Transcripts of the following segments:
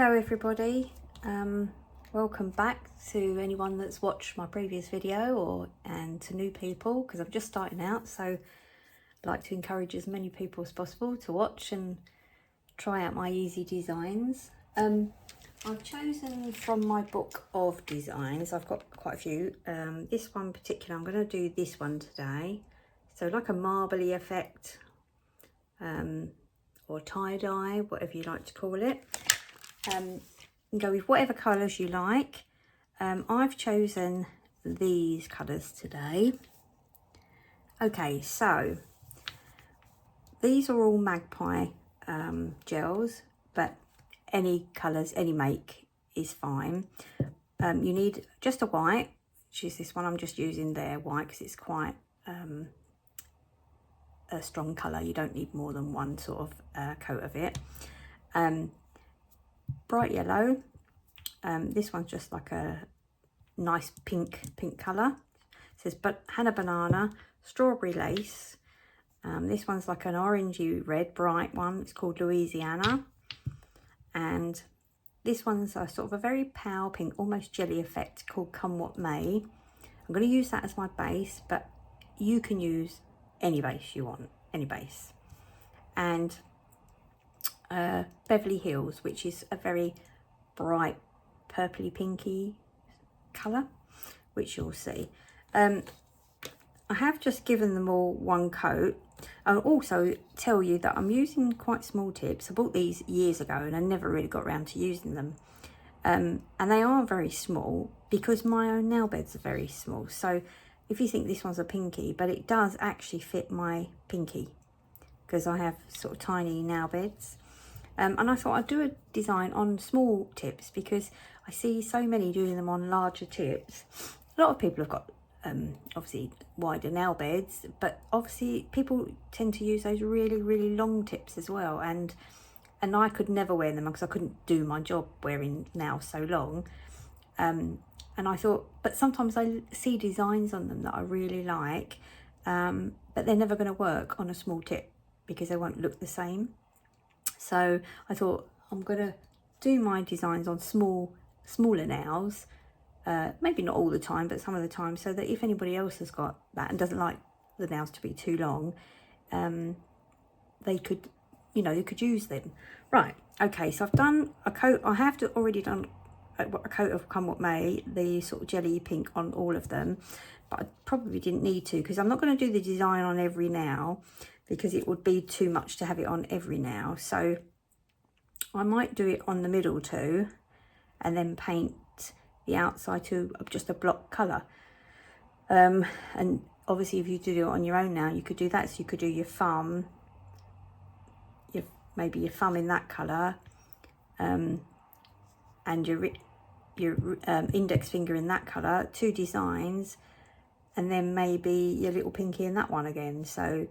Hello everybody, welcome back to anyone that's watched my previous video and to new people, because I'm just starting out, so I'd like to encourage as many people as possible to watch and try out my easy designs. I've chosen from my book of designs, I've got quite a few. This one in particular, I'm going to do this one today, so like a marbly effect, or tie-dye, whatever you like to call it. You can go with whatever colours you like. I've chosen these colours today. Okay, so these are all Magpie gels, but any colours, any make is fine. You need just a white, which is this one. I'm just using their white because it's quite a strong colour. You don't need more than one sort of coat of it. Bright yellow. This one's just like a nice pink colour. It says Hannah Banana, strawberry lace. This one's like an orangey red, bright one. It's called Louisiana. And this one's a sort of a very pale pink, almost jelly effect, called Come What May. I'm going to use that as my base, but you can use any base you want, any base. And Beverly Hills, which is a very bright purpley pinky colour, which you'll see. I have just given them all one coat. I'll also tell you that I'm using quite small tips. I bought these years ago and I never really got around to using them. And they are very small because my own nail beds are very small. So if you think this one's a pinky, but it does actually fit my pinky because I have sort of tiny nail beds. And I thought I'd do a design on small tips because I see so many doing them on larger tips. A lot of people have got obviously wider nail beds, but obviously people tend to use those really long tips as well, and I could never wear them because I couldn't do my job wearing nails so long. And I thought, but sometimes I see designs on them that I really like, but they're never going to work on a small tip because they won't look the same. So I thought I'm going to do my designs on smaller nails, maybe not all the time, but some of the time, so that if anybody else has got that and doesn't like the nails to be too long, they could, you could use them. Right, okay, so I've done a coat. I have already done a coat of Come What May, the sort of jelly pink on all of them, but I probably didn't need to because I'm not going to do the design on every nail because it would be too much to have it on every nail. So I might do it on the middle too and then paint the outside to just a block colour. And obviously if you do it on your own now, you could do that. So you could do your thumb, maybe your thumb in that colour, and your index finger in that colour, two designs, and then maybe your little pinky in that one again. So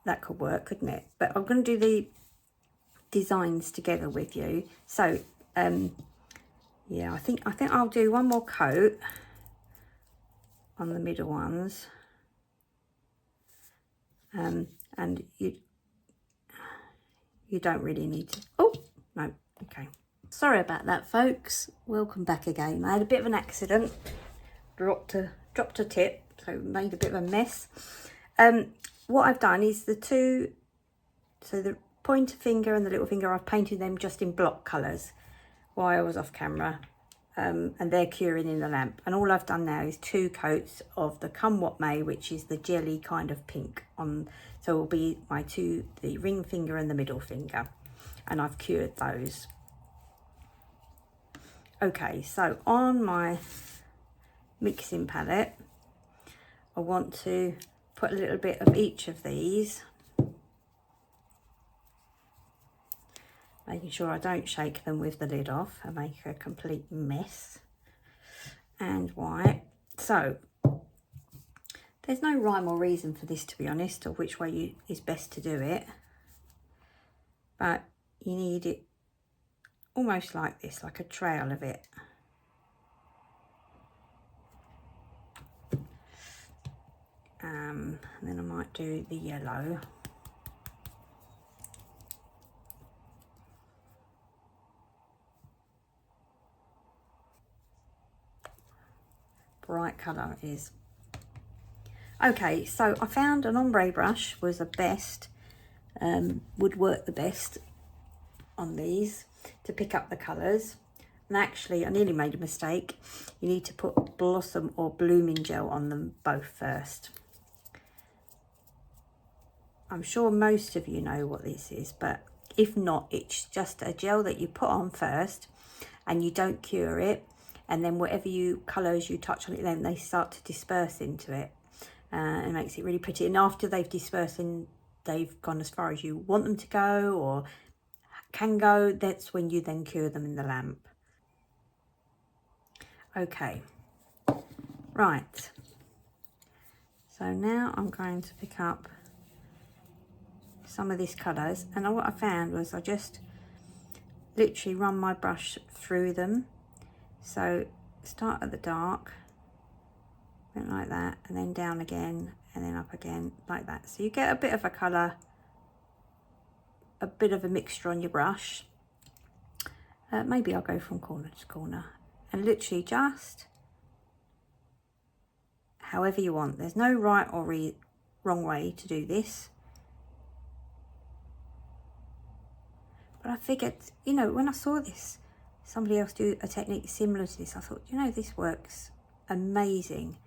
that could work, couldn't it? But I'm going to do the designs together with you. So yeah, I think I'll do one more coat on the middle ones, and you don't really need to. Oh no, okay, sorry about that folks, welcome back again. I had a bit of an accident, dropped a tip, so made a bit of a mess. What I've done is the pointer finger and the little finger, I've painted them just in block colours while I was off camera, and they're curing in the lamp. And all I've done now is two coats of the Come What May, which is the jelly kind of pink on. So it will be the ring finger and the middle finger, and I've cured those. Okay, so on my mixing palette, I want to put a little bit of each of these, making sure I don't shake them with the lid off and make a complete mess. And white. So there's no rhyme or reason for this, to be honest, or which way is best to do it, but you need it almost like this, like a trail of it. And then I might do the yellow. bright colour it is. Okay, so I found an ombre brush was the best, would work the best on these to pick up the colours. And actually, I nearly made a mistake. You need to put Blossom or Blooming Gel on them both first. I'm sure most of you know what this is, but if not, it's just a gel that you put on first and you don't cure it. And then whatever colours you touch on it, then they start to disperse into it. And it makes it really pretty. And after they've dispersed and they've gone as far as you want them to go or can go, that's when you then cure them in the lamp. Okay, right. So now I'm going to pick up some of these colours, and what I found was I just literally run my brush through them. So start at the dark, like that, and then down again, and then up again, like that. So you get a bit of a colour, a bit of a mixture on your brush. Maybe I'll go from corner to corner, and literally just however you want. There's no right or wrong way to do this. But I figured, you know, when I saw this, somebody else do a technique similar to this, I thought, you know, this works amazing.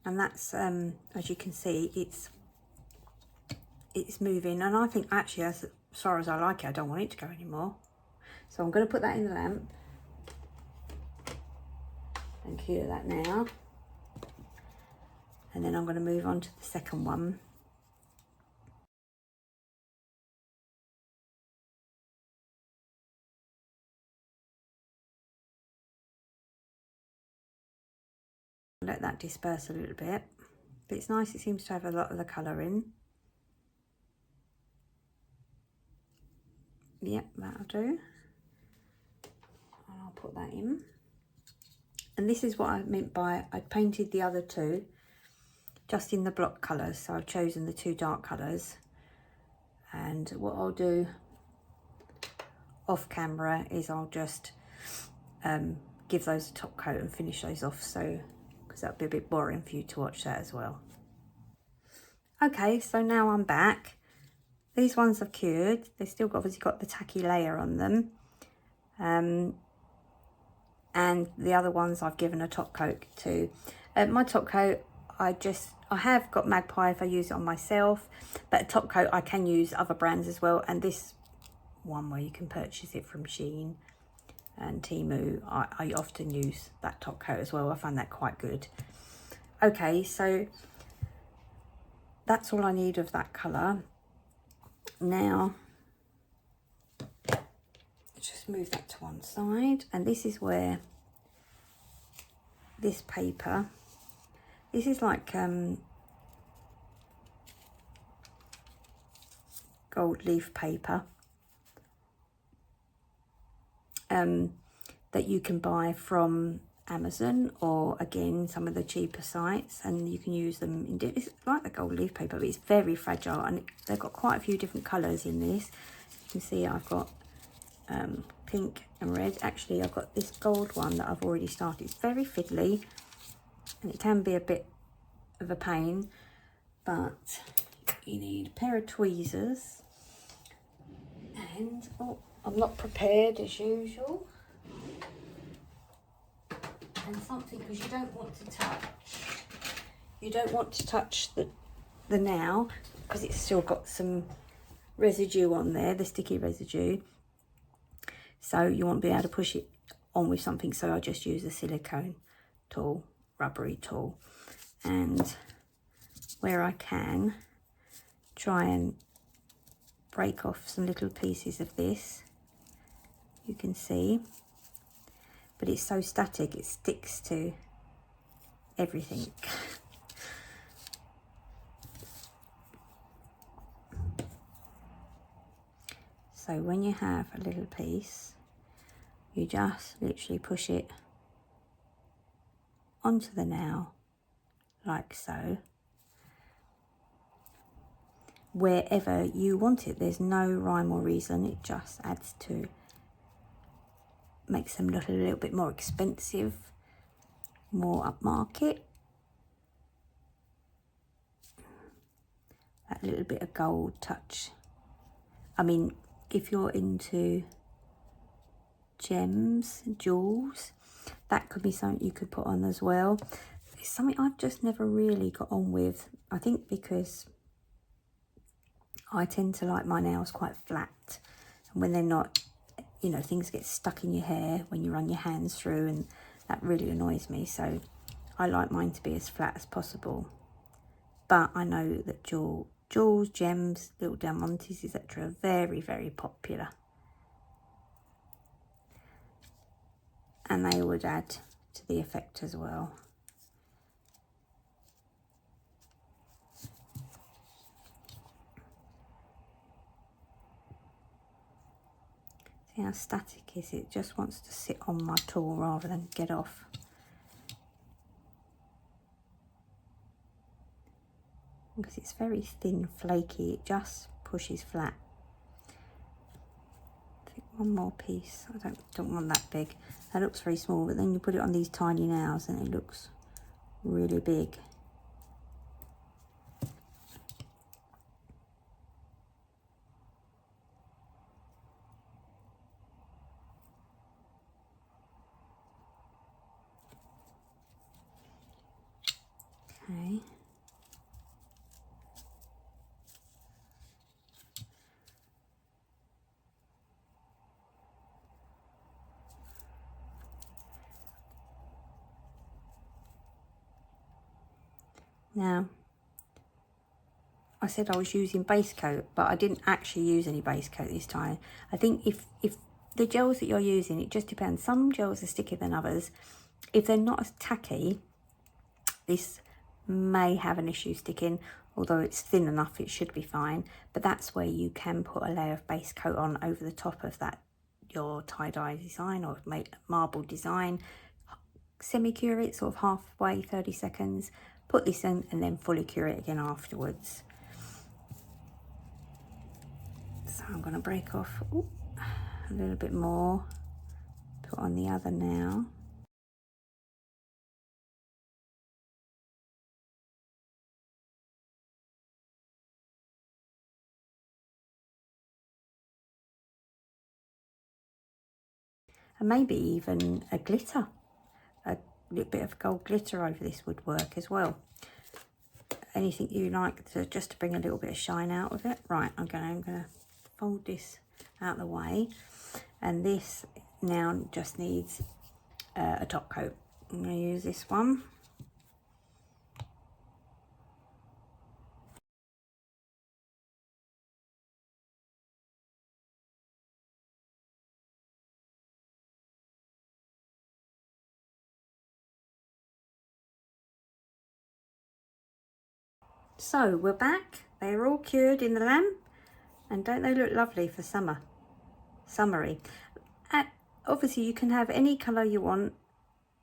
And that's, as you can see, it's moving. And I think actually, as far as I like it, I don't want it to go anymore. So I'm going to put that in the lamp and cure that now. And then I'm going to move on to the second one. Let that disperse a little bit. But it's nice, it seems to have a lot of the colour in. Yep, that'll do. And I'll put that in. And this is what I meant by, I painted the other two just in the block colours. So I've chosen the two dark colours. And what I'll do off camera is I'll just give those a top coat and finish those off, so because that'd be a bit boring for you to watch that as well. Okay, so now I'm back. These ones have cured. They've still obviously got the tacky layer on them. And the other ones I've given a top coat to. My top coat, I have got Magpie if I use it on myself, but a top coat I can use other brands as well. And this one where you can purchase it from Shein and Temu, I often use that top coat as well. I find that quite good. Okay, so that's all I need of that colour. Now, just move that to one side, and this is where this paper, this is like gold leaf paper that you can buy from Amazon or again some of the cheaper sites, and you can use them in it's like the gold leaf paper, but it's very fragile, and they've got quite a few different colors in this. You can see I've got pink and red. Actually, I've got this gold one that I've already started. It's very fiddly and it can be a bit of a pain, but you need a pair of tweezers and I'm not prepared as usual, and something, because you don't want to touch the nail because it's still got some residue on there, the sticky residue, so you won't be able to push it on with something. So I just use a silicone tool, rubbery tool, and where I can try and break off some little pieces of this, you can see, but it's so static it sticks to everything. So when you have a little piece, you just literally push it onto the nail like so, wherever you want it. There's no rhyme or reason, it just adds to makes them look a little bit more expensive, more upmarket. That little bit of gold touch. I mean, if you're into gems, jewels, that could be something you could put on as well. It's something I've just never really got on with. I think because I tend to like my nails quite flat, and when they're not, you know, things get stuck in your hair when you run your hands through, and that really annoys me. So I like mine to be as flat as possible. But I know that jewels, gems, little diamantes, etc. are very, very popular. And they would add to the effect as well. See how static is it? Just wants to sit on my tool rather than get off. Because it's very thin, flaky, it just pushes flat. I think one more piece. I don't want that big. That looks very small, but then you put it on these tiny nails and it looks really big. Okay. Now, I said I was using base coat, but I didn't actually use any base coat this time. I think if the gels that you're using, it just depends. Some gels are stickier than others. If they're not as tacky, this may have an issue sticking, although it's thin enough, it should be fine. But that's where you can put a layer of base coat on over the top of that, your tie-dye design or marble design. Semi-cure it sort of halfway, 30 seconds. Put this in and then fully cure it again afterwards. So I'm going to break off a little bit more, put on the other now. And maybe even a glitter, a little bit of gold glitter over this would work as well. Anything you like to just to bring a little bit of shine out of it. Right, I'm gonna fold this out of the way, and this now just needs a top coat. I'm gonna use this one. So we're back. They're all cured in the lamp, and don't they look lovely for summer? Summery. Obviously you can have any colour you want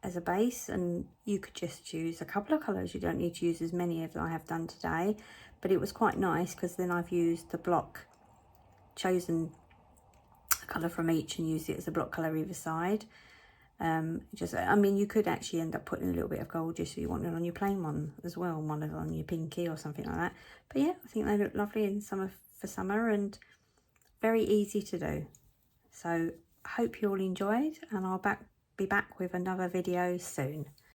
as a base, and you could just use a couple of colours. You don't need to use as many as I have done today, but it was quite nice because then I've used the block, chosen a colour from each and used it as a block colour either side. I mean, you could actually end up putting a little bit of gold just so you want it on your plain one as well, and one on your pinky or something like that. But yeah, I think they look lovely in summer, for summer, and very easy to do. So I hope you all enjoyed, and I'll be back with another video soon.